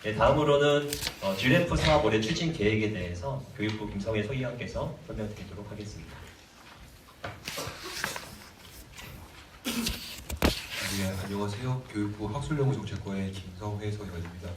네, 다음으로는 GREF 사업 올해 추진 계획에 대해서 교육부 김성애 소위원께서 설명드리도록 하겠습니다. 네, 안녕하세요. 교육부 학술연구정책과의 김성회 서위원입니다.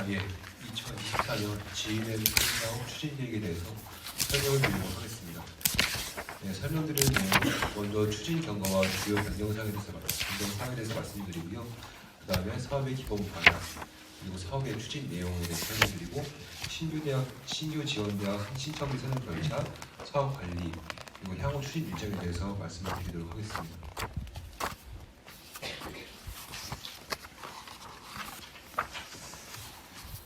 예, 2024년 GREF 사업 추진 계획에 대해서 설명을 드리도록 하겠습니다. 네, 설명드리는 내용은 먼저 추진 경과와 주요 변경사항에 대해서 말씀드리고요. 그 다음에 사업의 기본 방향, 그리고 사업의 추진 내용에 대해서 설명드리고 신규 지원대학 신청비 선정 절차, 사업 관리, 그리고 향후 추진 일정에 대해서 말씀을 드리도록 하겠습니다.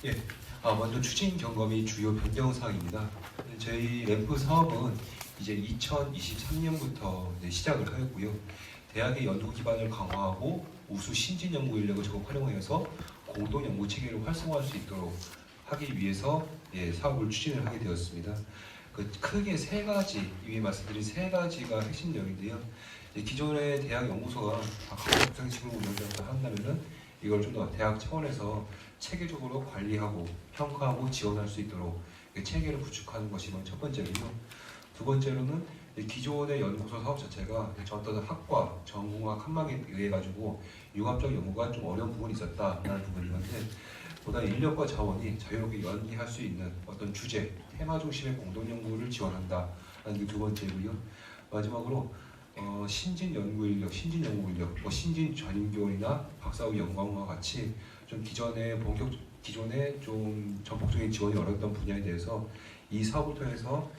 예, 먼저 추진 경과 및 주요 변경사항입니다. 저희 램프 사업은 이제 2023년부터 시작을 하였고요. 대학의 연구 기반을 강화하고 우수 신진 연구 인력을 적극 활용하여서 공동 연구 체계를 활성화할 수 있도록 하기 위해서 사업을 추진을 하게 되었습니다. 크게 세 가지, 위에 말씀드린 세 가지가 핵심 내용인데요. 기존의 대학 연구소가 학부생식으로 운영한다면은 이걸 좀 더 대학 차원에서 체계적으로 관리하고 평가하고 지원할 수 있도록 체계를 구축하는 것이 첫 번째이고요. 두 번째로는 기존의 연구소 사업 자체가 어떤 학과, 전공학 칸막이에 의해 가지고 융합적 연구가 좀 어려운 부분이 있었다라는 부분인데 보다 인력과 자원이 자유롭게 연계할 수 있는 어떤 주제, 테마 중심의 공동 연구를 지원한다라는 게 두 번째고요. 마지막으로 신진 연구 인력, 신진 전임 교원이나 박사 후 연구원과 같이 좀 기존에 좀 전폭적인 지원이 어려웠던 분야에 대해서 이 사업을 통해서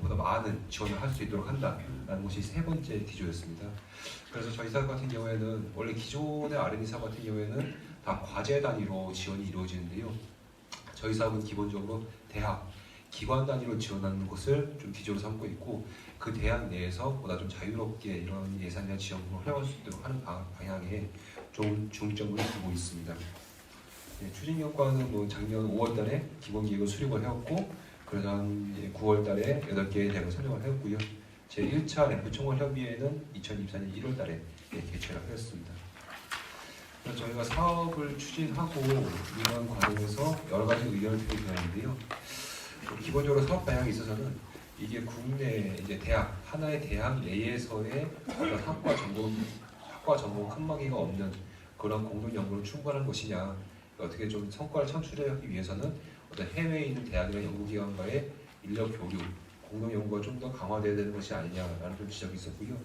보다 많은 지원을 할 수 있도록 한다라는 것이 세 번째 기조였습니다. 그래서 저희 사업 같은 경우에는 원래 기존의 R&D 사업 같은 경우에는 다 과제 단위로 지원이 이루어지는데요. 저희 사업은 기본적으로 대학, 기관 단위로 지원하는 것을 좀 기조로 삼고 있고 그 대학 내에서 보다 좀 자유롭게 이런 예산이나 지원금을 활용할 수 있도록 하는 방향에 좀 중점을 두고 있습니다. 추진 효과는 작년 5월달에 기본 계획을 수립을 해왔고 그래서 한 9월달에 8개의 대학을 선정을 했고요. 제 1차 램프 총괄 협의회는 2024년 1월달에 개최를 하였습니다. 그래서 저희가 사업을 추진하고 이런 과정에서 여러 가지 의견을 드리는데요. 기본적으로 사업 방향에 있어서는 이게 국내 대학 하나의 대학 내에서의 어떤 학과 전공 칸막이가 없는 그런 공동 연구를 충분한 것이냐, 어떻게 좀 성과를 창출하기 위해서는 어떤 해외에 있는 대학이나 연구기관과의 인력 교류, 공동 연구가 좀 더 강화되어야 되는 것이 아니냐라는 좀 지적이 있었고요.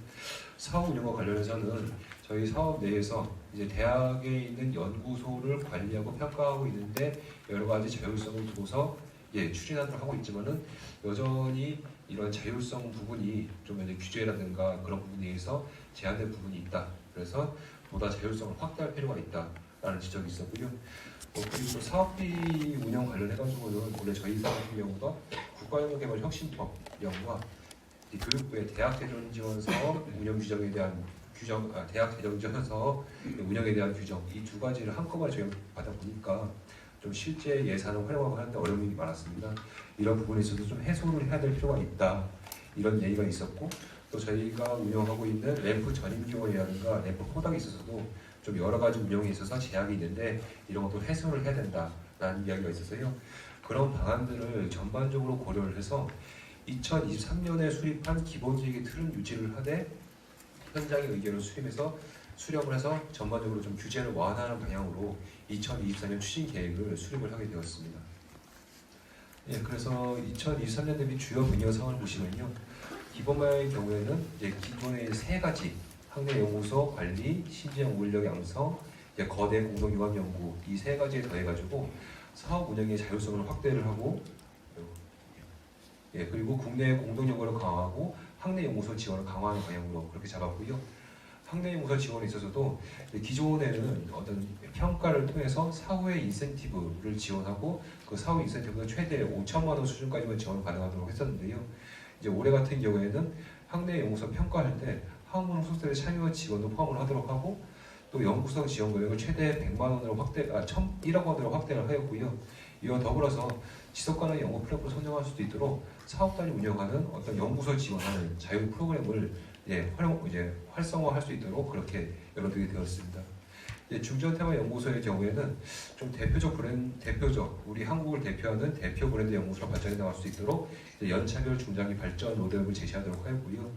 사업 운영과 관련해서는 저희 사업 내에서 이제 대학에 있는 연구소를 관리하고 평가하고 있는데 여러 가지 자율성을 두고서 추진하도록 하고 있지만은 여전히 이런 자율성 부분이 좀 이제 규제라든가 그런 부분에 의해서 제한된 부분이 있다. 그래서 보다 자율성을 확대할 필요가 있다라는 지적이 있었고요. 그리고 사업비 운영 관련해가지고는 원래 저희 사업 같은 경우가 국가연구개발혁신법령과 교육부의 대학재정지원사업 운영 규정에 대한 대학재정지원사업 운영에 대한 규정 이 두 가지를 한꺼번에 적용받아 보니까 좀 실제 예산을 활용하고 하는데 어려움이 많았습니다. 이런 부분에 있어서 좀 해소를 해야 될 필요가 있다. 이런 얘기가 있었고 또 저희가 운영하고 있는 램프 전임 기원이라든가 램프 포닥에 있어서도 좀 여러 가지 운영에 있어서 제약이 있는데 이런 것도 해소를 해야 된다라는 이야기가 있었어요. 그런 방안들을 전반적으로 고려를 해서 2023년에 수립한 기본계획의 틀은 유지를 하되 현장의 의견을 수렴을 해서 전반적으로 좀 규제를 완화하는 방향으로 2024년 추진 계획을 수립을 하게 되었습니다. 그래서 2023년 대비 주요 변경 사항을 보시면요. 기본반의 경우에는 기존의 세 가지 학내 연구소 관리, 신진 연구 인력 양성, 거대 공동융합 연구 이 세 가지에 더해가지고 사업 운영의 자율성을 확대를 하고 그리고 국내 공동 연구를 강화하고 학내 연구소 지원을 강화하는 방향으로 그렇게 잡았고요. 학내 연구소 지원에 있어서도 기존에는 어떤 평가를 통해서 사후의 인센티브를 지원하고 그 사후 인센티브는 최대 5천만 원 수준까지만 지원 가능하도록 했었는데요. 이제 올해 같은 경우에는 학내 연구소 평가할 때 학문 소속들의 참여 지원도 포함을 하도록 하고 또 연구성 지원 금액을 최대 100만 원으로 1억 원으로 확대를 하였고요. 이와 더불어서 지속 가능 연구 플랫폼을 선정할 수도 있도록 사업단이 운영하는 어떤 연구소 지원하는 자유 프로그램을 활성화할 수 있도록 그렇게 열어두게 되었습니다. 중전 테마 연구소의 경우에는 좀 대표적 우리 한국을 대표하는 대표 브랜드 연구소로 발전해 나갈 수 있도록 연차별 중장기 발전 로드맵을 제시하도록 하였고요.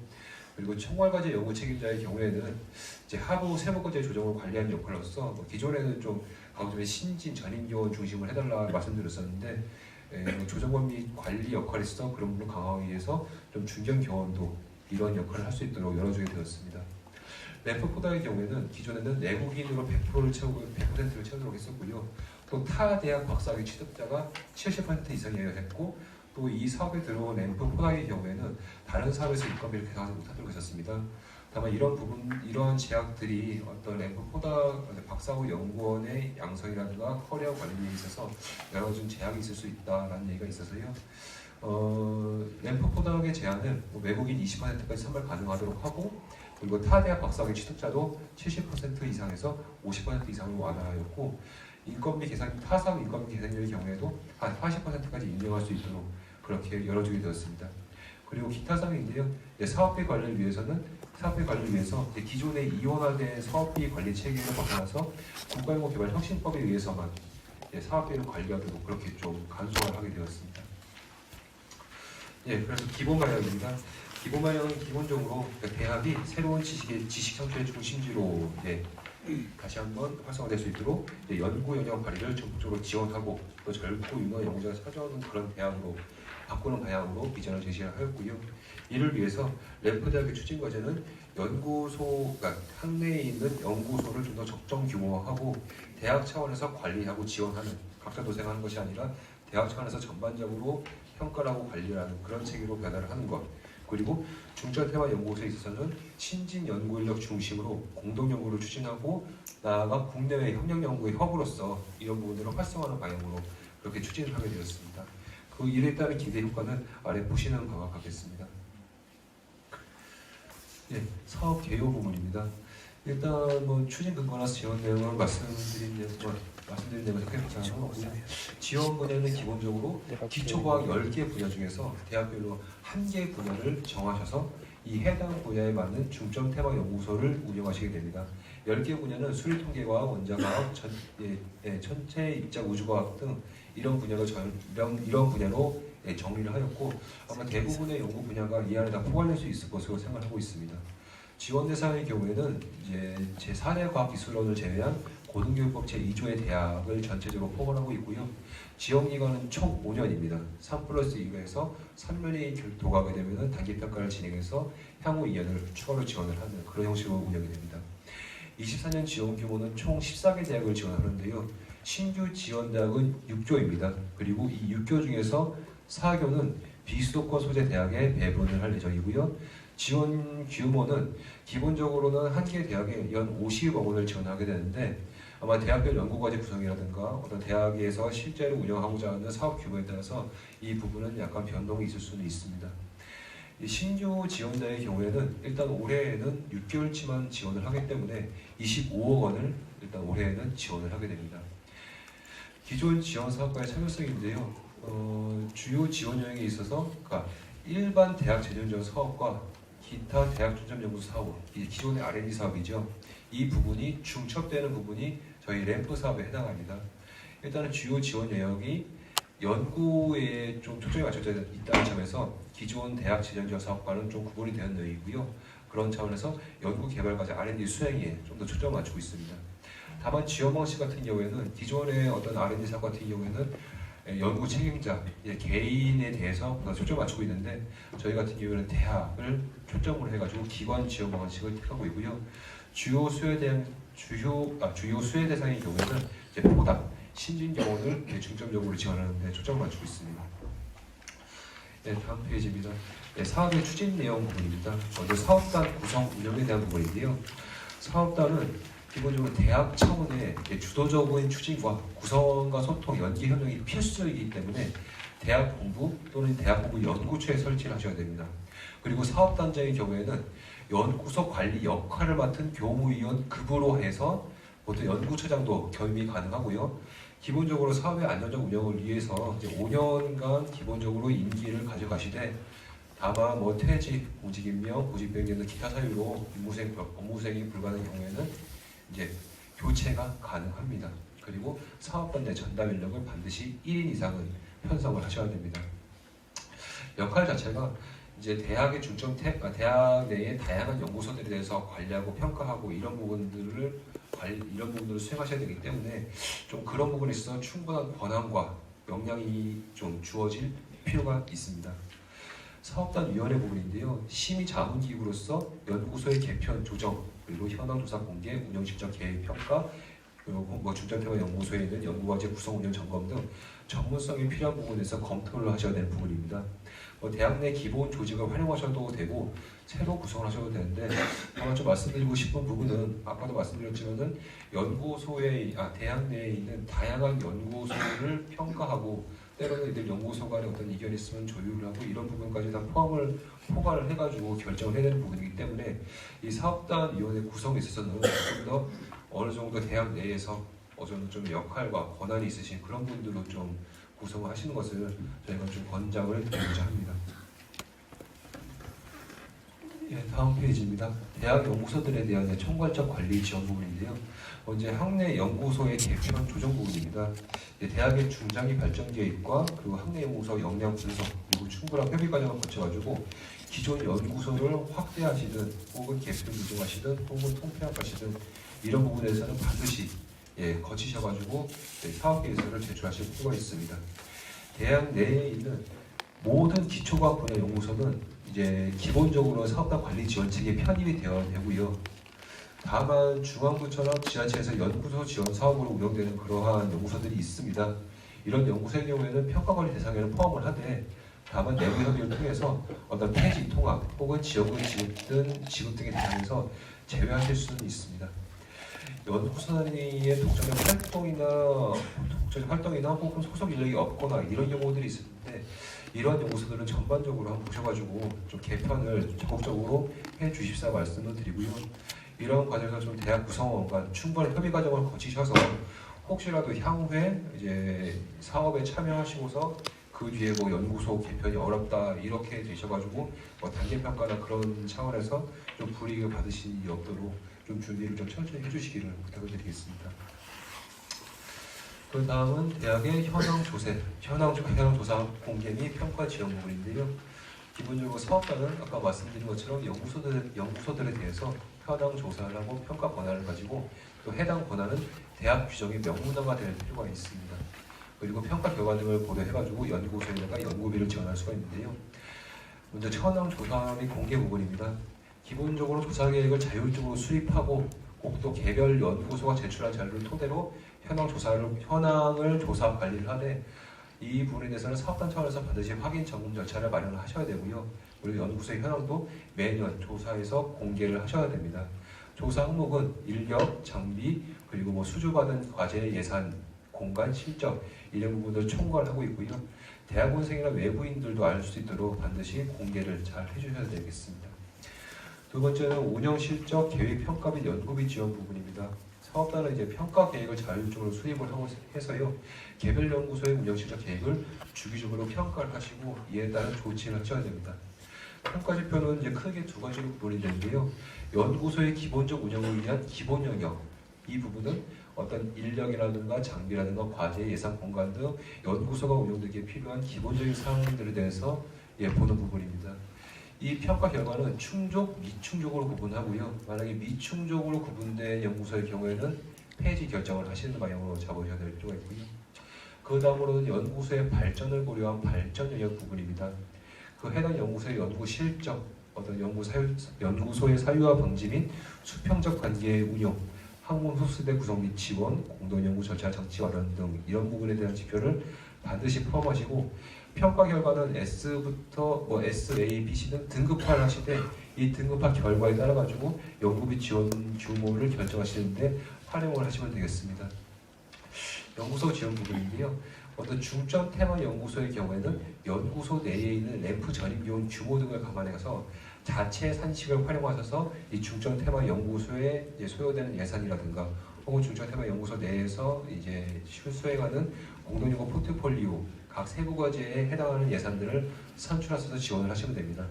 그리고 총괄과제 연구 책임자의 경우에는 하부 세부과제 조정을 관리하는 역할로서 기존에는 좀 강조의 신진 전임 요원 중심을 해달라 말씀드렸었는데 조정권 및 관리 역할에 있어서 그런 부분을 강화하기 위해서 좀 중견 교원도 이런 역할을 할 수 있도록 열어주게 되었습니다. 램프 포다의 경우에는 기존에는 내국인으로 100%를 채우도록 했었고요. 또 타 대학 박사학위 취득자가 70% 이상이어야 했고, 또 이 사업에 들어온 램프 포다의 경우에는 다른 사업에서 인건비를 계산하지 못하도록 했었습니다. 다만 이런 제약들이 어떤 램프 포다 박사후 연구원의 양성이라든가 커리어 관리에 있어서 여러 가지 제약이 있을 수 있다라는 얘기가 있어서요. 램프 포다의 제안은 외국인 20%까지 선발 가능하도록 하고, 그리고 타 대학 박사학위 취득자도 70% 이상에서 50% 이상으로 완화하였고, 타 사업 인건비 계산률의 경우에도 한 80%까지 인정할 수 있도록 그렇게 열어주게 되었습니다. 그리고 기타 사항인데요. 사업비 관리를 위해서 기존의 이원화된 사업비 관리 체계를 벗어나서 국가연구개발 혁신법에 의해서만 사업비를 관리하도록 그렇게 좀 간소화를 하게 되었습니다. 그래서 기본 방향입니다. 기본 방향은 기본적으로 대학이 새로운 지식 창출의 중심지로 다시 한번 활성화될 수 있도록 연구 영역 발휘를 적극적으로 지원하고 또 젊고 유능한 연구자가 찾아오는 그런 대학으로 바꾸는 방향으로 비전을 제시하였고요. 이를 위해서 램프 대학의 추진 과제는 학내에 있는 연구소를 좀 더 적정 규모화하고 대학 차원에서 관리하고 지원하는, 각자 도생하는 것이 아니라 대학 차원에서 전반적으로 평가를 하고 관리를 하는 그런 체계로 변화를 하는 것. 그리고 중점 테마 연구소에 있어서는 신진 연구 인력 중심으로 공동 연구를 추진하고 나아가 국내외 협력 연구의 허브로서 이런 부분들을 활성화하는 방향으로 그렇게 추진을 하게 되었습니다. 그 일에 따른 기대 효과는 아래 보시는 바와 같겠습니다. 사업 개요 부분입니다. 일단 추진 근거나 지원 내용을 말씀드린 내용에서 크게 보지 않고요. 지원 분야는 기본적으로 기초과학 10개 분야 중에서 대학별로 1개 분야를 정하셔서 이 해당 분야에 맞는 중점 테마 연구소를 운영하시게 됩니다. 10개 분야는 수리통계과학, 원자과학, 천체 입자 우주과학 등 이런 분야로 정리를 하였고, 아마 대부분의 연구 분야가 이 안에 다 포괄될 수 있을 것으로 생각하고 있습니다. 지원 대상의 경우에는 제4대 과학기술원을 제외한 고등교육법 제2조의 대학을 전체적으로 포괄하고 있고요. 지원 기간은 총 5년입니다. 3+2에서 3년이 도과하게 되면 단기평가를 진행해서 향후 2년을 추가로 지원을 하는 그런 형식으로 운영이 됩니다. 24년 지원 규모는 총 14개 대학을 지원하는데요. 신규 지원 대학은 6조입니다. 그리고 이 6교 중에서 4교는 비수도권 소재 대학에 배분을 할 예정이고요. 지원 규모는 기본적으로는 한 개 대학에 연 50억 원을 지원하게 되는데, 아마 대학별 연구과제 구성이라든가 어떤 대학에서 실제로 운영하고자 하는 사업 규모에 따라서 이 부분은 약간 변동이 있을 수는 있습니다. 신규 지원자의 경우에는 일단 올해에는 6개월치만 지원을 하기 때문에 25억 원을 일단 올해에는 지원을 하게 됩니다. 기존 지원 사업과의 차별성인데요. 주요 지원 영역에 있어서 일반 대학 재정 지원 사업과 기타 대학 중점 연구 사업, 기존의 R&D 사업이죠. 이 부분이 중첩되는 부분이 저희 램프 사업에 해당합니다. 일단은 주요 지원 영역이 연구에 좀 초점이 맞춰져 있다는 점에서 기존 대학 재정 지원 사업과는 좀 구분이 되는 내용이고요. 그런 차원에서 연구 개발 과제 R&D 수행에 좀 더 초점을 맞추고 있습니다. 다만 지원 방식 같은 경우에는 기존의 어떤 R&D 사업 같은 경우에는 연구 책임자, 개인에 대해서 초점을 맞추고 있는데, 저희 같은 경우에는 대학을 초점으로 해가지고 기관 지원 방식을 택하고 있고요. 주요 수혜 대상의 경우에는 보다 신진 경원을 중점적으로 지원하는 데 초점을 맞추고 있습니다. 다음 페이지입니다. 사업의 추진 내용 부분입니다. 먼저 사업단 구성 운영에 대한 부분인데요. 사업단은 기본적으로 대학 차원의 주도적인 추진과 구성과 소통, 연계 협력이 필수적이기 때문에 대학 본부 또는 대학 본부 연구처에 설치를 하셔야 됩니다. 그리고 사업단장의 경우에는 연구소 관리 역할을 맡은 교무위원 급으로 해서 보통 연구처장도 겸임이 가능하고요. 기본적으로 사업의 안정적 운영을 위해서 이제 5년간 기본적으로 임기를 가져가시되 다만 뭐 퇴직, 공직임명, 보직변경 등 기타 사유로 업무수행이 불가능한 경우에는 이제 교체가 가능합니다. 그리고 사업반 내 전담 인력을 반드시 1인 이상은 편성을 하셔야 됩니다. 역할 자체가 이제 대학의 대학 내의 다양한 연구소들에 대해서 관리하고 평가하고 이런 부분들을 수행하셔야 되기 때문에 좀 그런 부분에 있어서 충분한 권한과 역량이 좀 주어질 필요가 있습니다. 사업단 위원회 부분인데요. 심의 자문기구로서 연구소의 개편 조정 그리고 현황 조사 공개, 운영 실적 계획 평가 그리고 뭐 중점테마 연구소에 있는 연구과제 구성 운영 점검 등 전문성이 필요한 부분에서 검토를 하셔야 되는 부분입니다. 대학 내 기본 조직을 활용하셔도 되고 새로 구성을 하셔도 되는데 다만 좀 말씀드리고 싶은 부분은 아까도 말씀드렸지만은 대학 내에 있는 다양한 연구소를 평가하고 때로는 이들 연구소 간에 어떤 이견이 있으면 조율을 하고 이런 부분까지 다 포괄을 해가지고 결정을 해야 되는 부분이기 때문에 이 사업단 위원회 구성에 있어서는 좀 더 어느 정도 대학 내에서 어느 정도 좀 역할과 권한이 있으신 그런 분들로 좀 구성을 하시는 것을 저희가 좀 권장을 드리고자 합니다. 예, 다음 페이지입니다. 대학 연구소들에 대한 총괄적 관리 지원 부분인데요. 먼저 학내 연구소의 개편 조정 부분입니다. 대학의 중장기 발전 계획과 그리고 학내 연구소 역량 분석 그리고 충분한 협의 과정을 거쳐가지고 기존 연구소를 확대하시든 혹은 개편 조정하시든 혹은 통폐합하시든 이런 부분에서는 반드시 거치셔가지고 사업 계획서를 제출하실 필요가 있습니다. 대학 내에 있는 모든 기초과학 분야 연구소는 이제 기본적으로 사업단 관리 지원 체계에 편입이 되어야 되고요. 다만 중앙부처럼 지자체에서 연구소 지원 사업으로 운영되는 그러한 연구소들이 있습니다. 이런 연구소의 경우에는 평가관리 대상에는 포함을 하되 다만 내부 협의를 통해서 어떤 폐지 통합 혹은 지원금 지급 등의 대상에서 제외하실 수는 있습니다. 연구소의 독자적 활동이나 혹은 소속 인력이 없거나 이런 경우들이 있는데 이런 연구소들은 전반적으로 한번 보셔가지고 좀 개편을 적극적으로 해주십사 말씀을 드리고요. 이런 과정에서 좀 대학 구성원과 충분한 협의 과정을 거치셔서 혹시라도 향후에 이제 사업에 참여하시고서 그 뒤에 뭐 연구소 개편이 어렵다 이렇게 되셔가지고 뭐 단계 평가나 그런 차원에서 좀 불이익을 받으실 일이 없도록 좀 준비를 좀 천천히 해주시기를 부탁을 드리겠습니다. 그 다음은 대학의 현황 조사 공개 및 평가 지원 부분인데요. 기본적으로 사업단은 아까 말씀드린 것처럼 연구소들에 대해서 현황 조사를 하고 평가 권한을 가지고 또 해당 권한은 대학 규정에 명문화가 될 필요가 있습니다. 그리고 평가 결과 등을 고려해가지고 연구소에다가 연구비를 지원할 수가 있는데요. 먼저 현황 조사 및 공개 부분입니다. 기본적으로 조사 계획을 자율적으로 수립하고 꼭 또 개별 연구소가 제출한 자료를 토대로 현황을 조사 관리를 하되 이 부분에 대해서는 사업단 차원에서 반드시 확인 점검 절차를 마련을 하셔야 되고요. 그리고 연구소의 현황도 매년 조사해서 공개를 하셔야 됩니다. 조사 항목은 인력, 장비, 그리고 뭐 수주받은 과제 예산, 공간, 실적 이런 부분들을 총괄을 하고 있고요. 대학원생이나 외부인들도 알 수 있도록 반드시 공개를 잘 해주셔야 되겠습니다. 두 번째는 운영 실적, 계획 평가 및 연구비 지원 부분입니다. 사업단은 이제 평가 계획을 자율적으로 수립을 하고 해서요. 개별 연구소의 운영 실적 계획을 주기적으로 평가를 하시고 이에 따른 조치를 하셔야 됩니다. 평가 지표는 이제 크게 두 가지로 구분이 되는데요. 연구소의 기본적 운영을 위한 기본 영역 이 부분은 어떤 인력이라든가 장비라든가 과제, 예산, 공간 등 연구소가 운영되기에 필요한 기본적인 사항들에 대해서 보는 부분입니다. 이 평가 결과는 충족, 미충족으로 구분하고요. 만약에 미충족으로 구분된 연구소의 경우에는 폐지 결정을 하시는 방향으로 잡으셔야 될 필요가 있고요. 그 다음으로는 연구소의 발전을 고려한 발전 영역 부분입니다. 그 해당 연구소의 연구 실적, 어떤 연구소의 사유화 방지 및 수평적 관계의 운용, 학문 흡수대 구성 및 지원, 공동 연구 절차 장치 마련 등 이런 부분에 대한 지표를 반드시 포함하시고 평가 결과는 S부터 S, A, B, C 등 등급화를 하시되 이 등급화 결과에 따라 가지고 연구비 지원 규모를 결정하시는데 활용을 하시면 되겠습니다. 연구소 지원 부분인데요. 어떤 중점 테마 연구소의 경우에는 연구소 내에 있는 램프 전입 비용 규모 등을 감안해서 자체 산식을 활용하셔서 이 중점 테마 연구소에 이제 소요되는 예산이라든가 혹은 중점 테마 연구소 내에서 이제 수행하는 공동연구 포트폴리오 각 세부 과제에 해당하는 예산들을 산출하셔서 지원을 하시면 됩니다.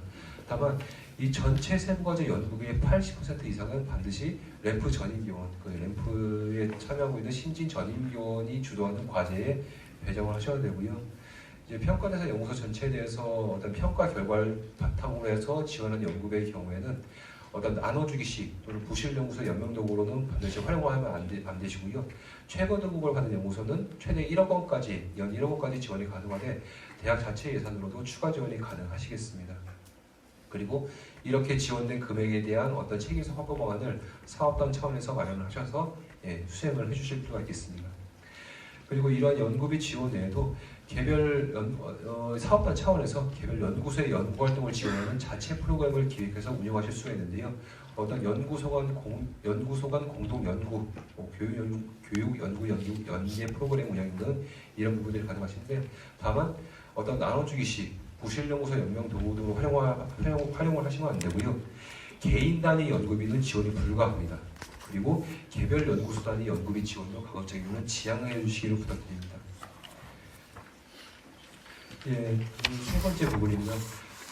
다만 이 전체 세부 과제 연구비의 80% 이상은 반드시 램프 전임기원, 그 램프에 참여하고 있는 신진 전임기원이 주도하는 과제에 배정을 하셔야 되고요. 이제 평가대상 연구소 전체에 대해서 어떤 평가 결과를 바탕으로 해서 지원한 연구비의 경우에는 어떤 나눠주기식 또는 부실 연구소 연명도구로는 반드시 활용하면 안 되시고요. 최고 등급을 받는 연구소는 최대 1억 원까지 연 1억 원까지 지원이 가능하되 대학 자체 예산으로도 추가 지원이 가능하시겠습니다. 그리고 이렇게 지원된 금액에 대한 어떤 책임성 확보 방안을 사업단 차원에서 마련을 하셔서 수행을 해주실 필요가 있겠습니다. 그리고 이러한 연구비 지원 외에도 개별 사업단 차원에서 개별 연구소의 연구 활동을 지원하는 자체 프로그램을 기획해서 운영하실 수가 있는데요. 어떤 연구소 간 공동 연구, 교육 연구 연계 프로그램 운영 등 이런 부분들이 가능하신데, 다만 어떤 나눠주기식 부실 연구소 연명 도구로 활용을 하시면 안 되고요. 개인 단위 연구비는 지원이 불가합니다. 그리고 개별 연구소 단위 연구비 지원도 가급적이면 지양해 주시기를 부탁드립니다. 세 번째 부분입니다.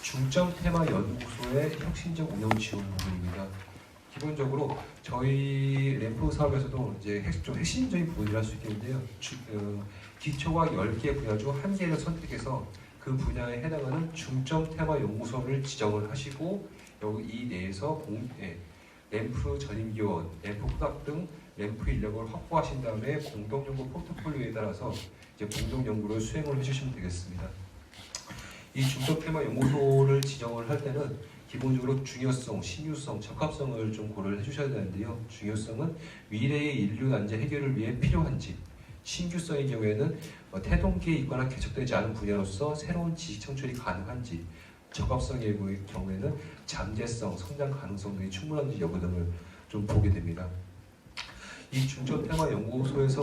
중점 테마 연구소의 혁신적 운영 지원 부분입니다. 기본적으로 저희 램프 사업에서도 이제 좀 핵심적인 부분이라 할 수 있겠는데요. 기초과학 10개 분야 중 한 개를 선택해서 그 분야에 해당하는 중점 테마 연구소를 지정을 하시고 여기 이 내에서 램프 전임기원, 램프 후각 등 램프 인력을 확보하신 다음에 공동연구 포트폴리오에 따라서 이제 공동연구를 수행을 해주시면 되겠습니다. 이 중점 테마 연구소를 지정을 할 때는 기본적으로 중요성, 신규성, 적합성을 좀 고려를 해주셔야 되는데요. 중요성은 미래의 인류 난제 해결을 위해 필요한지, 신규성의 경우에는 태동기에 있거나 개척되지 않은 분야로서 새로운 지식 창출이 가능한지, 적합성의 경우에는 잠재성, 성장 가능성 등이 충분한지 여부 등을 좀 보게 됩니다. 이 중점 테마 연구소에서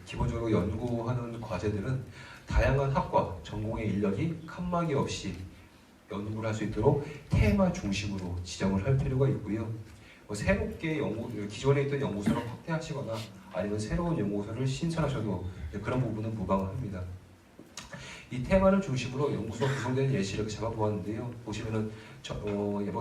기본적으로 연구하는 과제들은 다양한 학과, 전공의 인력이 칸막이 없이 연구를 할 수 있도록 테마 중심으로 지정을 할 필요가 있고요. 새롭게 기존에 있던 연구소를 확대하시거나 아니면 새로운 연구소를 신설하셔도 그런 부분은 무방합니다. 이 테마를 중심으로 연구소가 구성되는 예시를 잡아보았는데요. 보시면은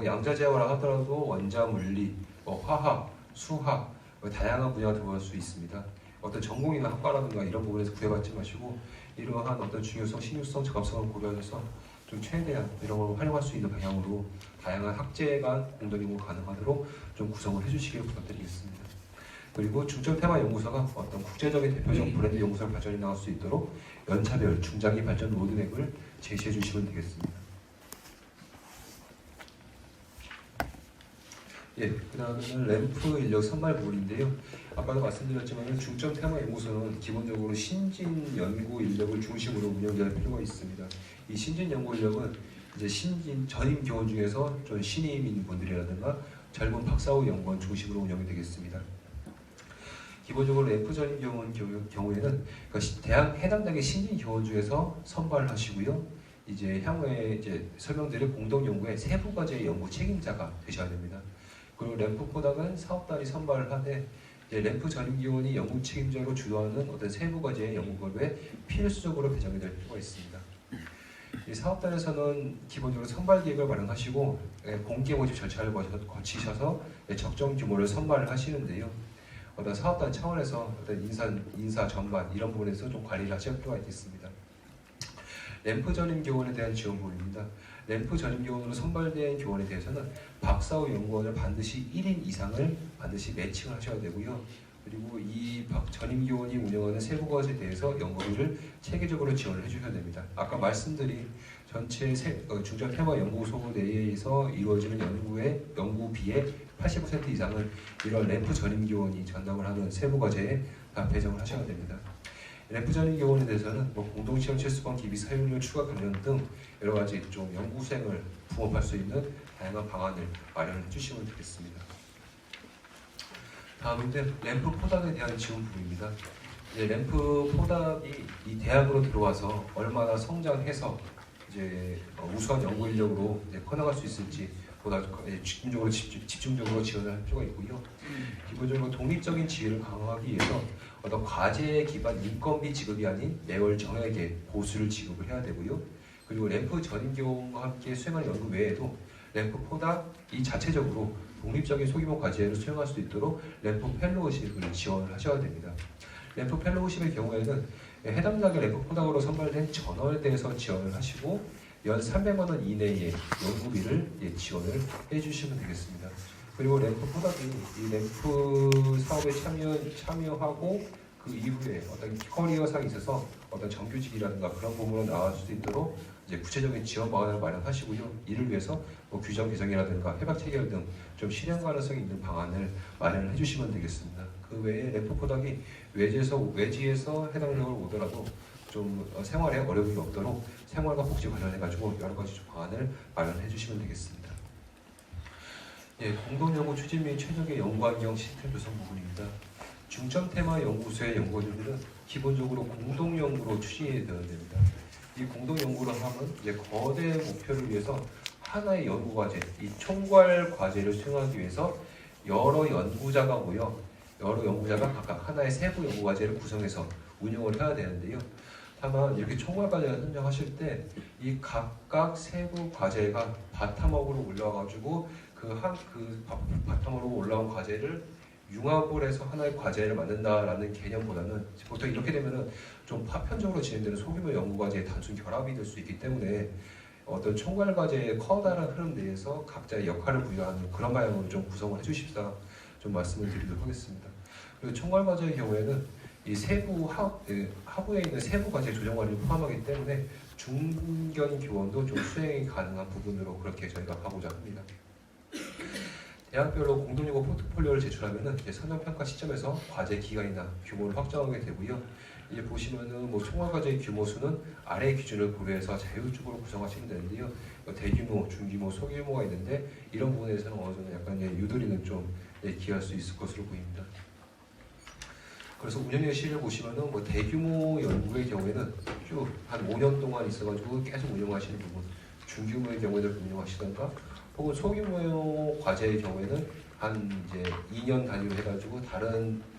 양자재화라 하더라도 원자 물리, 화학, 수학 다양한 분야가 들어갈 수 있습니다. 어떤 전공이나 학과라든가 이런 부분에서 구애받지 마시고 이러한 어떤 중요성, 신규성, 적합성을 고려해서 좀 최대한 이런 걸 활용할 수 있는 방향으로 다양한 학제 간 공동연구 가능하도록 좀 구성을 해주시길 부탁드리겠습니다. 그리고 중점 테마 연구소가 어떤 국제적인 대표적 브랜드 연구소를 발전해 나갈 수 있도록 연차별 중장기 발전 로드맵을 제시해 주시면 되겠습니다. 그 다음에는 램프 인력 선발 부분인데요. 아까도 말씀드렸지만 중점 테마 연구소는 기본적으로 신진 연구 인력을 중심으로 운영될 필요가 있습니다. 이 신진 연구 인력은 이제 신진 전임 교원 중에서 좀 신임인 분들이라든가 젊은 박사후 연구원 중심으로 운영이 되겠습니다. 기본적으로 램프 전임 교원 경우에는 대학 해당 단계 신진 교원 중에서 선발을 하시고요. 이제 향후에 이제 설명드릴 공동 연구의 세부 과제의 연구 책임자가 되셔야 됩니다. 그리고 램프 포닥은 사업단이 선발을 하되 이제 램프 전임기원이 연구 책임자로 주도하는 어떤 세부 과제의 연구급에 필수적으로 배정이 될 필요가 있습니다. 이 사업단에서는 기본적으로 선발 계획을 마련하시고 공개 모집 절차를 거치셔서 적정 규모를 선발을 하시는데요. 어떤 사업단 차원에서 어떤 인사 전반 이런 부분에서 좀 관리를 하실 필요가 있겠습니다. 램프 전임 교원에 대한 지원 부분입니다. 램프 전임 교원으로 선발된 교원에 대해서는 박사후 연구원을 반드시 1인 이상을 반드시 매칭을 하셔야 되고요. 그리고 이 전임 교원이 운영하는 세부 과제에 대해서 연구비를 체계적으로 지원을 해주셔야 됩니다. 아까 말씀드린 전체 중점 테마 연구소 내에서 이루어지는 연구비의 80% 이상을 이런 램프 전임 교원이 전담을 하는 세부 과제에 다 배정을 하셔야 됩니다. 램프 전임 교원에 대해서는 공동시험 실습원 기비 사용료 추가 관련 등 여러 가지 좀 연구 수행을 붕업할 수 있는 다양한 방안을 마련해 주시면 되겠습니다. 다음인데 램프 포닥에 대한 지원 부분입니다. 램프 포닥이 이 대학으로 들어와서 얼마나 성장해서 이제 이제 우수한 연구 인력으로 이제 커나갈 수 있을지 보다 집중적으로 지원을 할 필요가 있고요. 기본적으로 독립적인 지위를 강화하기 위해서 어떤 과제에 기반 인건비 지급이 아닌 매월 정액의 보수를 지급을 해야 되고요. 그리고 램프 전임 기원과 함께 수행하는 연구 외에도 램프 포닥 이 자체적으로 독립적인 소규모 과제를 수행할 수 있도록 램프 펠로우십을 지원을 하셔야 됩니다. 램프 펠로우십의 경우에는 해당 단계 램프 포닥으로 선발된 저널대에서 지원을 하시고 연 300만 원 이내의 연구비를 지원을 해주시면 되겠습니다. 그리고 램프 포닥이 이 램프 사업에 참여하고 그 이후에 어떤 커리어상에 있어서 어떤 정규직이라든가 그런 부분으로 나갈 수 있도록 이제 구체적인 지원 방안을 마련하시고요. 이를 위해서 뭐 규정 개정이라든가 해박 체결 등 좀 실현 가능성이 있는 방안을 마련을 해주시면 되겠습니다. 그 외에 램프 포닥이 외지에서 해당 지역을 오더라도 좀 생활에 어려움이 없도록 생활과 복지 관련해 가지고 여러 가지 방안을 마련해 주시면 되겠습니다. 예, 공동연구 추진 및 최적의 연구 환경 시스템 조성 부분입니다. 중점 테마 연구소의 연구원들은 기본적으로 공동 연구로 추진이 되어야 됩니다. 이 공동 연구를 하면 이제 거대 목표를 위해서 하나의 연구 과제, 이 총괄 과제를 수행하기 위해서 여러 연구자가 모여 여러 연구자가 각각 하나의 세부 연구 과제를 구성해서 운영을 해야 되는데요. 다만 이렇게 총괄 과제를 선정하실 때 이 각각 세부 과제가 바텀업으로 올라와가지고 그 바텀으로 올라온 과제를 융합을 해서 하나의 과제를 만든다라는 개념보다는 보통 이렇게 되면은 좀 파편적으로 진행되는 소규모 연구 과제의 단순 결합이 될 수 있기 때문에 어떤 총괄 과제의 커다란 흐름 내에서 각자의 역할을 부여하는 그런 방향으로 좀 구성을 해주십사 좀 말씀을 드리도록 하겠습니다. 그리고 총괄 과제의 경우에는 이 하부에 있는 세부 과제 조정 관리를 포함하기 때문에 중견 교원도 좀 수행이 가능한 부분으로 그렇게 저희가 가고자 합니다. 대학별로 공동연구 포트폴리오를 제출하면은 이제 선정평가 시점에서 과제 기간이나 규모를 확정하게 되고요. 이제 보시면은 뭐 총괄 과제의 규모 수는 아래 기준을 고려해서 자율적으로 구성하시면 되는데요. 대규모, 중규모, 소규모가 있는데 이런 부분에서는 어느 정도 약간 유도리는 좀 기할 수 있을 것으로 보입니다. 그래서 운영의 시를 보시면은 뭐 대규모 연구의 경우에는 쭉 한 5년 동안 있어가지고 계속 운영하시는 부분, 중규모의 경우에는 운영하시던가, 혹은 소규모 과제의 경우에는 한 이제 2년 단위로 해가지고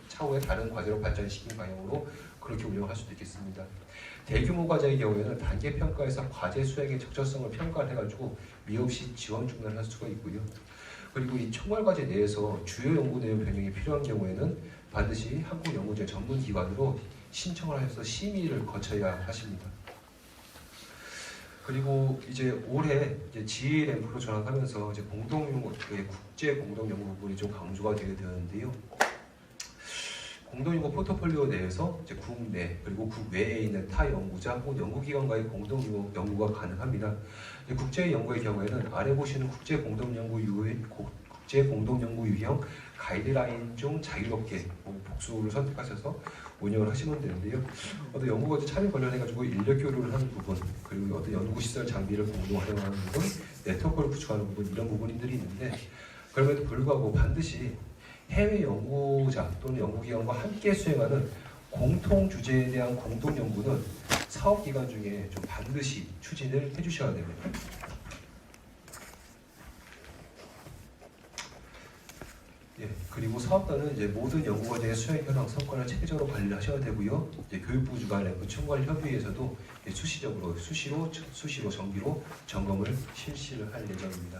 차후에 다른 과제로 발전시킨 방향으로 그렇게 운영할 수도 있겠습니다. 대규모 과제의 경우에는 단계 평가에서 과제 수행의 적절성을 평가를 해가지고 미없이 지원 중단을 할 수가 있고요. 그리고 이 총괄 과제 내에서 주요 연구 내용 변경이 필요한 경우에는 반드시 한국연구제 전문기관으로 신청을 해서 심의를 거쳐야 하십니다. 그리고 이제 올해 GE램프로 전환하면서 이제 국제 공동연구 부분이 좀 강조가 되게 되는데요. 공동연구 포트폴리오 내에서 이제 국내 그리고 국외에 있는 타 연구자 혹은 연구기관과의 공동 연구가 가능합니다. 국제 연구의 경우에는 아래 보시는 국제 공동연구 유형 가이드라인 중 자유롭게 복수를 선택하셔서 운영을 하시면 되는데요. 어떤 연구과제 참여 관련해가지고 인력 교류를 하는 부분, 그리고 어떤 연구시설 장비를 공동 활용하는 부분, 네트워크를 구축하는 부분, 이런 부분들이 있는데 그럼에도 불구하고 반드시 해외 연구자 또는 연구기관과 함께 수행하는 공통 주제에 대한 공동 연구는 사업기간 중에 좀 반드시 추진을 해주셔야 됩니다. 그리고 사업단은 이제 모든 연구과제의 수행 현황 성과를 체계적으로 관리를 하셔야 되고요. 교육부 주관 램프 총괄 협의회에서도 수시로 정기로 점검을 실시를 할 예정입니다.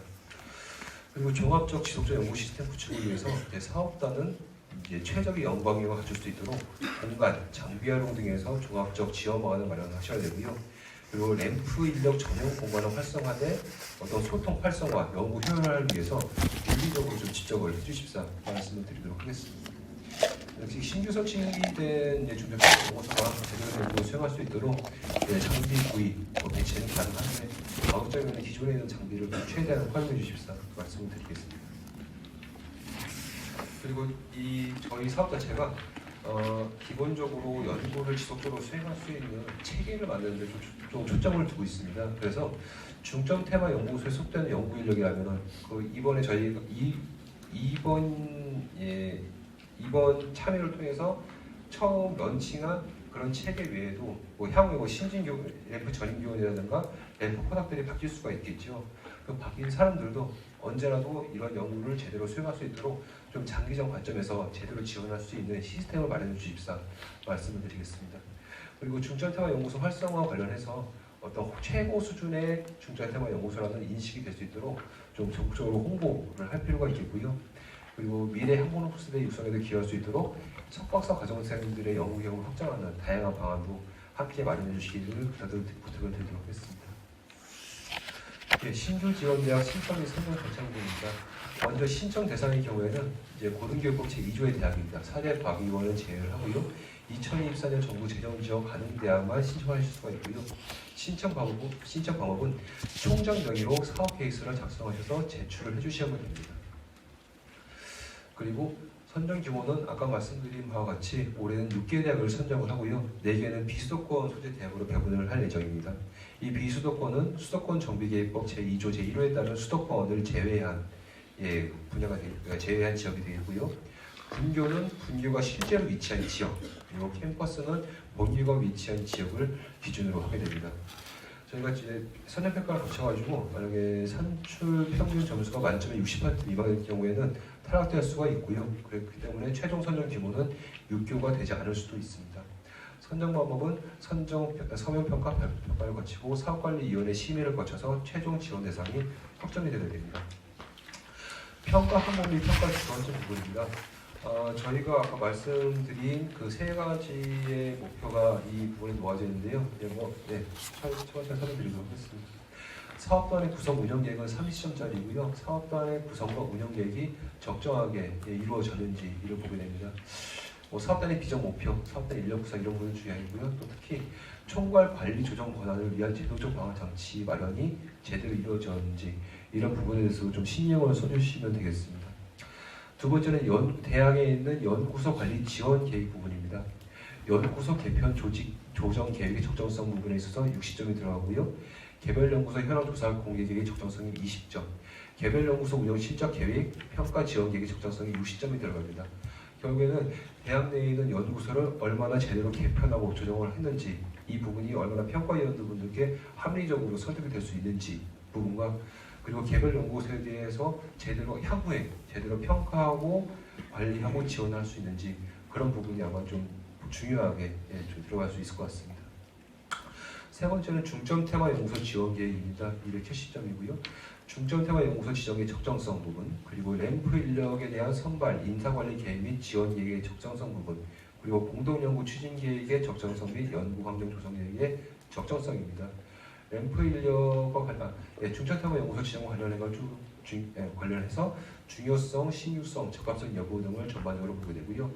그리고 종합적 지속적 연구 시스템 구축을 위해서 사업단은 최적의 연구 환경을 갖출 수 있도록 공간, 장비 활용 등에서 종합적 지원 방안을 마련하셔야 되고요. 그리고 램프 인력 전용 공간을 활성화돼 어떤 소통 활성화, 연구 효율화를 위해서 윤리적으로 좀 지적을 해주십사 말씀을 드리도록 하겠습니다. 역시 신규 설치된 중대평가 연구소가 제대로 연구를 수행할 수 있도록 장비 구입, 배치는 가능한데 가급적이면 기존에 있는 장비를 최대한 활용해 주십사 말씀을 드리겠습니다. 그리고 저희 사업 자체가 기본적으로 연구를 지속적으로 수행할 수 있는 체계를 만드는 데 좀 초점을 두고 있습니다. 그래서 중점 테마 연구소에 속되는 연구 인력이라면은 이번에 저희가 이번 참여를 통해서 처음 런칭한 그런 체계 외에도 향후에 신진교 램프 전임교원이라든가 램프 포닥들이 바뀔 수가 있겠죠. 그 바뀐 사람들도 언제라도 이런 연구를 제대로 수행할 수 있도록 좀 장기적 관점에서 제대로 지원할 수 있는 시스템을 마련해 주십사 말씀을 드리겠습니다. 그리고 중점테마 연구소 활성화 관련해서 어떤 최고 수준의 중점테마 연구소라는 인식이 될 수 있도록 좀 적극적으로 홍보를 할 필요가 있겠고요. 그리고 미래 항공학 학습의 육성에도 기여할 수 있도록 석박사 과정생들의 연구 경험을 확장하는 다양한 방안도 함께 마련해 주시기를 부탁을 드리도록 하겠습니다. 예, 신규 지원대학 신청 및 선정 절차입니다. 먼저 신청 대상의 경우에는 이제 고등교육법 제2조의 대학입니다. 사대 과기원은 제외를 하고요. 2024년 정부 재정 지원 가능 대학만 신청하실 수가 있고요. 신청 방법은 총장 명의로 사업 계획서를 작성하셔서 제출을 해주시면 됩니다. 그리고 선정 규모는 아까 말씀드린 바와 같이 올해는 6개 대학을 선정을 하고요. 4개는 비수도권 소재 대학으로 배분을 할 예정입니다. 이 비수도권은 수도권 정비계획법 제2조 제1호에 따른 수도권을 제외한 제외한 지역이 되고요. 분교는 분교가 실제로 위치한 지역, 그리고 캠퍼스는 본교가 위치한 지역을 기준으로 하게 됩니다. 저희가 이제 선정평가를 거쳐가지고 만약에 산출 평균 점수가 만점에 60% 미만일 경우에는 탈락될 수가 있고요. 그렇기 때문에 최종 선정 규모는 6교가 되지 않을 수도 있습니다. 선정 방법은 서면평가, 발표평가를 거치고 사업관리위원회 심의를 거쳐서 최종 지원 대상이 확정이 되게 됩니다. 평가 항목 및 평가 지원점 부분입니다. 저희가 아까 말씀드린 그 세 가지의 목표가 이 부분에 놓아져 있는데요. 차근차근 설명드리도록 하겠습니다. 사업단의 구성 운영 계획은 30점짜리고요. 사업단의 구성과 운영 계획이 적정하게 이루어졌는지 이를 보게 됩니다. 사업단의 비전 목표, 사업단 인력 구성 이런 부분을 주의하고요. 또 특히 총괄 관리 조정 권한을 위한 제도적 방어 장치 마련이 제대로 이루어졌는지 이런 부분에 대해서 좀 신경을 써주시면 되겠습니다. 두 번째는 대학에 있는 연구소 관리 지원 계획 부분입니다. 연구소 개편 조직 조정 계획의 적정성 부분에 있어서 60점이 들어가고요. 개별 연구소 현황 조사 공개 계획의 적정성이 20점, 개별 연구소 운영 실적 계획 평가 지원 계획의 적정성이 60점이 들어갑니다. 결국에는 대학 내에 있는 연구소를 얼마나 제대로 개편하고 조정을 했는지, 이 부분이 얼마나 평가위원들분들께 합리적으로 설득이 될 수 있는지 부분과, 그리고 개별 연구소에 대해서 향후에 제대로 평가하고 관리하고 지원할 수 있는지, 그런 부분이 아마 좀 중요하게 좀 들어갈 수 있을 것 같습니다. 세 번째는 중점 테마 연구소 지원 계획입니다. 270점이고요. 중점 테마 연구소 지정의 적정성 부분, 그리고 램프 인력에 대한 선발, 인사관리 계획 및 지원 계획의 적정성 부분, 그리고 공동연구 추진 계획의 적정성 및 연구 환경 조성 계획의 적정성입니다. 램프 인력과 중점 테마 연구소 지정과 관련해서 중요성, 신규성, 적합성 여부 등을 전반적으로 보게 되고요.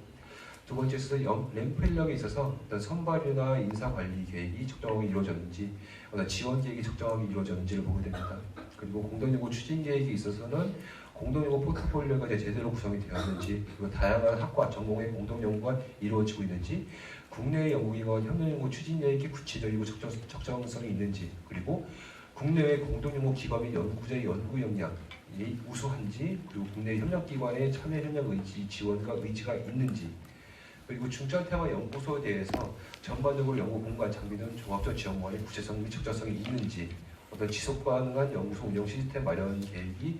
두 번째는 램프 인력에 있어서 어떤 선발이나 인사 관리 계획이 적정하게 이루어졌는지, 어떤 지원 계획이 적정하게 이루어졌는지를 보게 됩니다. 그리고 공동연구 추진 계획에 있어서는 공동연구 포트폴리오가 제대로 구성이 되었는지, 그리고 다양한 학과 전공의 공동연구가 이루어지고 있는지, 국내의 연구기관 협력연구 추진 계획이 구체적이고 적정성이 있는지, 그리고 국내외 공동연구 기관 및 연구자의 연구 역량이 우수한지, 그리고 국내 협력기관의 참여 협력 의지, 지원과 의지가 있는지, 그리고 중점 테마 연구소에 대해서 전반적으로 연구 공간 장비 등 종합적 지원망의 구체성 및 적절성이 있는지, 어떤 지속 가능한 연구소 운영 시스템 마련 계획이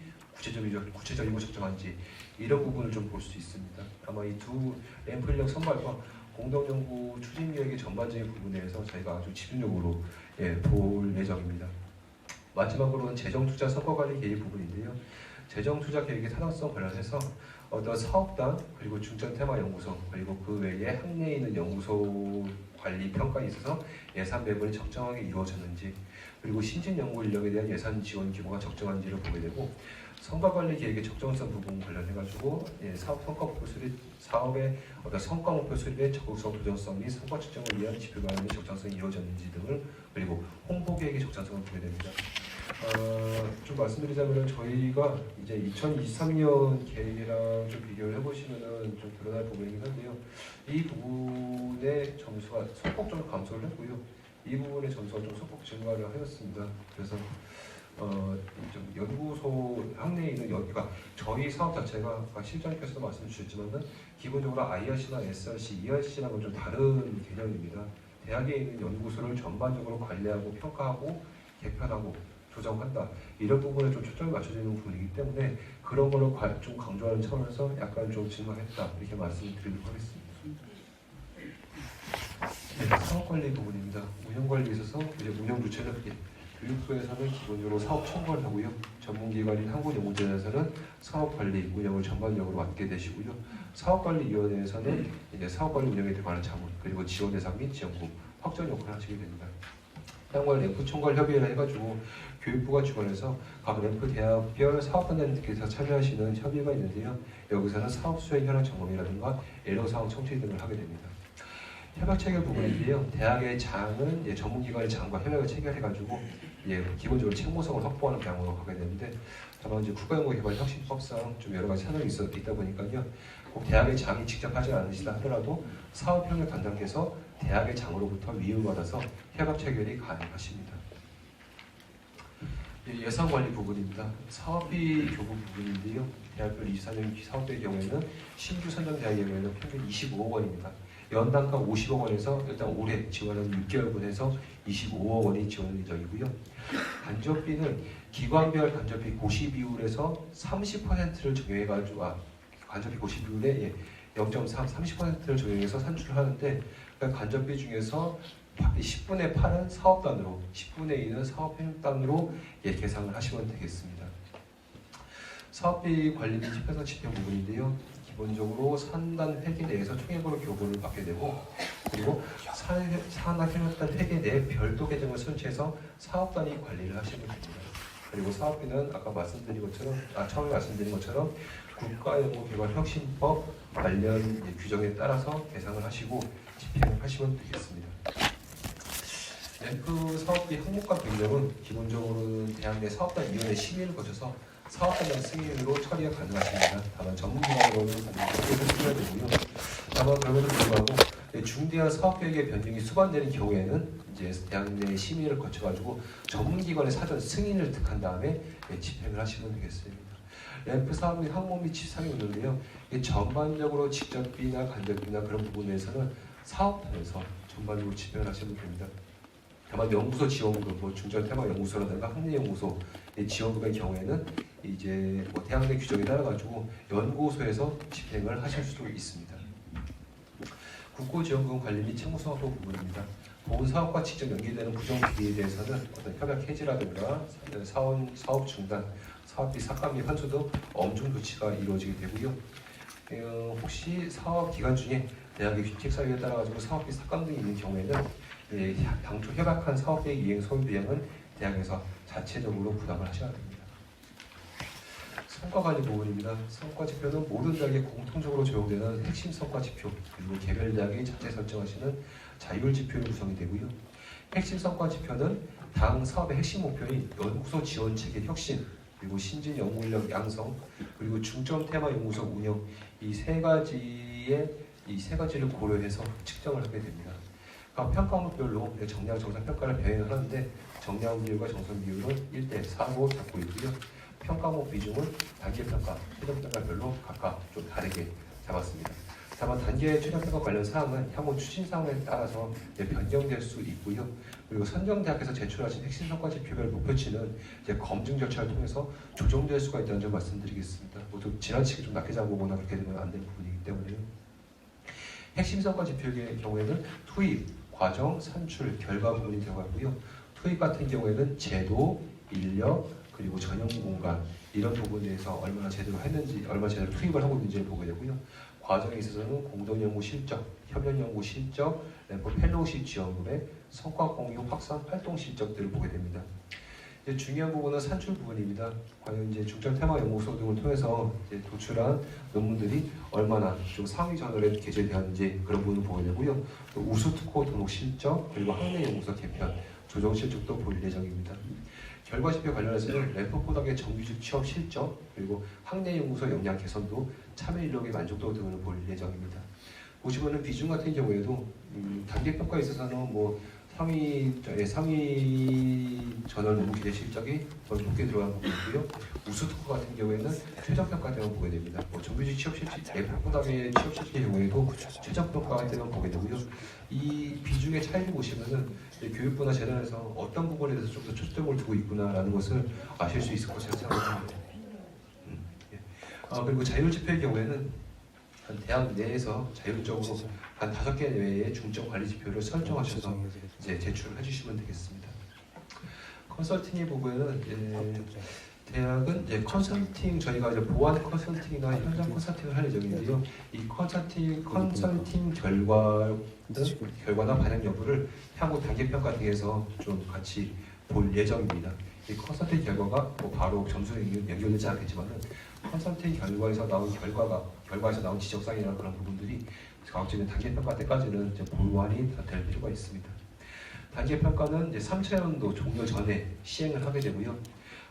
구체적이고 적정한지, 이런 부분을 좀 볼 수 있습니다. 아마 이 두 램프 인력 선발과 공동연구 추진 계획의 전반적인 부분에 대해서 저희가 아주 집중적으로 볼 예정입니다. 마지막으로는 재정투자 성과관리 계획 부분인데요. 재정투자 계획의 타당성 관련해서 어떤 사업단, 그리고 중점 테마 연구소, 그리고 그 외에 학내에 있는 연구소 관리 평가에 있어서 예산 배분이 적정하게 이루어졌는지, 그리고 신진 연구 인력에 대한 예산 지원 규모가 적정한지를 보게 되고, 성과관리 계획의 적정성 부분 관련해가지고 사업 성과 목표 수립, 사업의 어떤 성과 목표 수립의 적극성, 도전성 및 성과 측정을 위한 지표 관련의 적정성이 이루어졌는지 등을, 그리고 홍보 계획의 적정성을 보게 됩니다. 좀 말씀드리자면 저희가 이제 2023년 계획이랑 좀 비교를 해보시면은 좀 드러날 부분이긴 한데요. 이 부분의 점수가 소폭 좀 감소를 했고요. 이 부분의 점수가 좀 소폭 증가를 하였습니다. 그래서 좀 연구소 학내에 있는 여기가 저희 사업 자체가 아까 실장님께서도 말씀 주셨지만은 기본적으로 IRC나 SRC, ERC랑은 좀 다른 개념입니다. 대학에 있는 연구소를 전반적으로 관리하고 평가하고 개편하고 조정한다. 이런 부분에 좀 초점이 맞춰지는 부분이기 때문에 그런 거를 좀 강조하는 차원에서 약간 좀 증가했다. 이렇게 말씀드리도록 하겠습니다. 네, 사업관리 부분입니다. 운영관리에 있어서 이제 운영 주체는 교육부에서는 기본적으로 사업 총괄을 하고요. 전문기관인 한국연구원에서는 사업관리 운영을 전반적으로 맡게 되시고요. 사업관리위원회에서는 이제 사업관리 운영에 관한 자문 그리고 지원 대상 및 지원금 확정 역할을 하시게 됩니다. 향후에 램프 총괄 협의회를 해가지고 교육부가 주관해서 각 램프 대학별 사업단장님께서 참여하시는 협의회가 있는데요. 여기서는 사업 수행 현황 점검이라든가 애로사항 청취 등을 하게 됩니다. 협약 체결 부분인데요. 대학의 장은 전문기관의 장과 협약을 체결해가지고 기본적으로 책무성을 확보하는 방향으로 가게 되는데 다만 이제 국가연구개발혁신법상 좀 여러 가지 사정이 있다 보니까요. 꼭 대학의 장이 직접 하지 않으시다 하더라도 사업협력 담당께서 대학의 장으로부터 위임받아서 협약 체결이 가능하십니다. 예산관리 부분입니다. 사업비 교부 부분인데요. 대학별 24년 사업비의 경우에는 신규 선정 대학의 경우에는 평균 25억 원입니다. 연단가 50억 원에서 일단 올해 지원은 6개월분에서 25억 원이 지원 예정이고요. 간접비는 기관별 간접비 고시 비율에서 30%를 적용해가지고 간접비 고시 비율에 0.3, 30%를 적용해서 산출을 하는데 그러니까 간접비 중에서 10분의 8은 사업단으로, 10분의 2는 사업협력단으로 계산을 하시면 되겠습니다. 사업비 관리 및 집행성 집행 부분인데요. 기본적으로 산단 회계 내에서 총액으로 교부를 받게 되고 그리고 산학협력단 회계 내에 별도 계정을 설치해서 사업단이 관리를 하시면 됩니다. 그리고 사업비는 아까 처음에 말씀드린 것처럼 국가연구개발혁신법 관련 규정에 따라서 계산을 하시고 집행을 하시면 되겠습니다. 램프 사업비 항목과 변경은 기본적으로는 대학 내 사업단위원회 심의를 거쳐서 사업단장 승인으로 처리가 가능하십니다. 다만 전문기관으로는 반드시 필요해야 되고요. 다만 그럼에도 불구하고 중대한 사업계획의 변경이 수반되는 경우에는 이제 대학 내 심의를 거쳐가지고 전문기관의 사전 승인을 득한 다음에 집행을 하시면 되겠습니다. 램프 사업 및 항목 및 지상이 있는데요. 전반적으로 직접비나 간접비나 그런 부분에서는 사업단에서 전반적으로 집행을 하시면 됩니다. 다만 연구소 지원금, 중점 테마 연구소라든가 학내 연구소 지원금의 경우에는 이제 대학 내 규정에 따라 가지고 연구소에서 집행을 하실 수도 있습니다. 국고지원금 관리 및 책무성 확보 부분입니다. 본 사업과 직접 연계되는 부정비에 대해서는 어떤 협약 해지라든가 사업 중단, 사업비 삭감 및 환수 등 엄중 조치가 이루어지게 되고요. 혹시 사업 기간 중에 대학의 규칙 사유에 따라 가지고 사업비 삭감 등이 있는 경우에는 당초 협약한 사업계획 이행 소요 비용은 대학에서 자체적으로 부담을 하셔야 됩니다. 성과관리 부분입니다. 성과지표는 모든 대학에 공통적으로 적용되는 핵심 성과지표 그리고 개별 대학이 자체 설정하시는 자율지표로 구성이 되고요. 핵심 성과지표는 당 사업의 핵심 목표인 연구소 지원체계 혁신 그리고 신진 연구인력 양성 그리고 중점 테마 연구소 운영 이 세 가지를 고려해서 측정을 하게 됩니다. 각 평가목별로 정량 정산 평가를 병행을 하는데 정량 비율과 정선 비율은 1대4로 잡고 있고요. 평가목 비중은 단계 평가, 최종 평가별로 각각 좀 다르게 잡았습니다. 다만 단계 최종 평가 관련 사항은 향후 추진 사항에 따라서 변경될 수 있고요. 그리고 선정대학에서 제출하신 핵심 성과 지표별 목표치는 이제 검증 절차를 통해서 조정될 수가 있다는 점 말씀드리겠습니다. 모두 지나치게 좀 낮게 잡아보거나 그렇게 되면 안 되는 부분이기 때문에요. 핵심 성과 지표의 경우에는 투입, 과정, 산출, 결과 부분이 들어가고요. 투입 같은 경우에는 제도, 인력, 그리고 전용 공간 이런 부분에 대해서 얼마나 제대로 했는지, 얼마나 제대로 투입을 하고 있는지를 보게 되고요. 과정에 있어서는 공동연구 실적, 협력연구 실적, 램프 펠로우십 지원금액, 성과 공유 확산 활동 실적들을 보게 됩니다. 이제 중요한 부분은 산출 부분입니다. 과연 이제 중점 테마 연구소 등을 통해서 이제 도출한 논문들이 얼마나 좀 상위 저널에 게재되었는지 그런 부분을 보게 되고요. 또 우수 특허 등록 실적 그리고 학내 연구소 개편, 조정 실적도 볼 예정입니다. 결과 지표 관련해서는 램프 포닥의 정규직 취업 실적 그리고 학내 연구소 역량 개선도 참여 인력의 만족도 등을 볼 예정입니다. 보시면은 비중 같은 경우에도 단계 평가에 있어서는 상위 전월 노무 기대 실적이 더 높게 들어간 부분이고요. 우수 특허 같은 경우에는 최저 평가 때만 보게 됩니다. 정규직 취업 실질, F포담의 취업 실질의 경우에도 최저 평가 때만 보게 되고요. 이 비중의 차이를 보시면은 교육부나 재단에서 어떤 부분에 대해서 좀 더 초점을 두고 있구나라는 것을 아실 수 있을 것이라고 생각합니다. 그리고 자율 지표의 경우에는 한 대학 내에서 자율적으로 한 5개 내외의 중점 관리 지표를 설정하셔서 이제 제출을 해주시면 되겠습니다. 컨설팅의 부분은 대학은 이제 컨설팅 저희가 이제 보안 컨설팅이나 현장 컨설팅을 할 예정인데요. 이 컨설팅 결과나 반영 여부를 향후 단계 평가 등에서 좀 같이 볼 예정입니다. 이 컨설팅 결과가 뭐 바로 점수에 연결되지 않겠지만은 컨설팅 결과에서 나온 결과에서 나온 지적사항이나 그런 부분들이 과학적인 단계 평가 때까지는 이제 보완이 될 필요가 있습니다. 단계 평가는 이제 3차 연도 종료 전에 시행을 하게 되고요.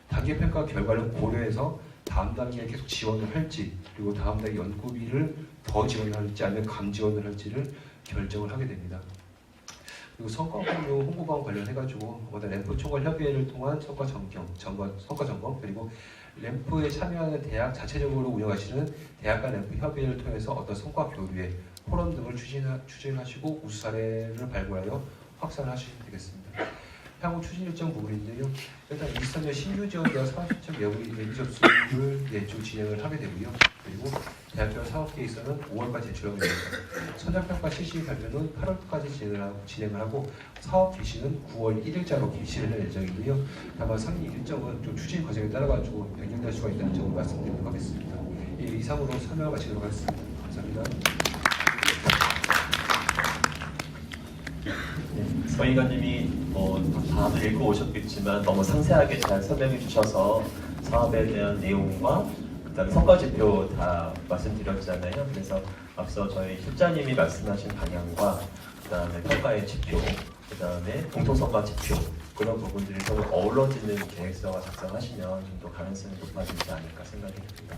단계 평가 결과를 고려해서 다음 단계에 계속 지원을 할지 그리고 다음 단계 연구비를 더 지원을 할지 아니면 감지원을 할지를 결정을 하게 됩니다. 그리고 성과 공유 홍보관 관련해가지고 램프 총괄 협의회를 통한 성과 점검 그리고 램프에 참여하는 대학 자체적으로 운영하시는 대학 간 램프 협의회를 통해서 어떤 성과 교류회, 포럼 등을 추진하시고 우수 사례를 발굴하여 확산하시면 되겠습니다. 향후 추진 일정 부분인데요. 일단 23년 신규 지원자 사업신청 예비 접수를 좀 진행을 하게 되고요. 그리고 대학교 사업계획서는 5월까지 제출하게 됩니다. 선정평가 실시 발표는 8월까지 진행을 하고 사업 개시는 9월 1일자로 개시를 할 예정이고요. 다만 상위 일정은 좀 추진 과정에 따라가지고 변경될 수가 있다는 점을 말씀드리도록 하겠습니다. 이상으로 설명을 마치도록 하겠습니다. 감사합니다. 서희관님이 다 읽고 오셨겠지만 너무 상세하게 잘 설명해 주셔서 사업에 대한 내용과 그다음에 성과지표 다 말씀드렸잖아요. 그래서 앞서 저희 실장님이 말씀하신 방향과 그다음에 평가의 지표, 그다음에 공통성과 지표 그런 부분들이 서로 어우러지는 계획서와 작성하시면 좀 더 가능성이 높아지지 않을까 생각이 듭니다.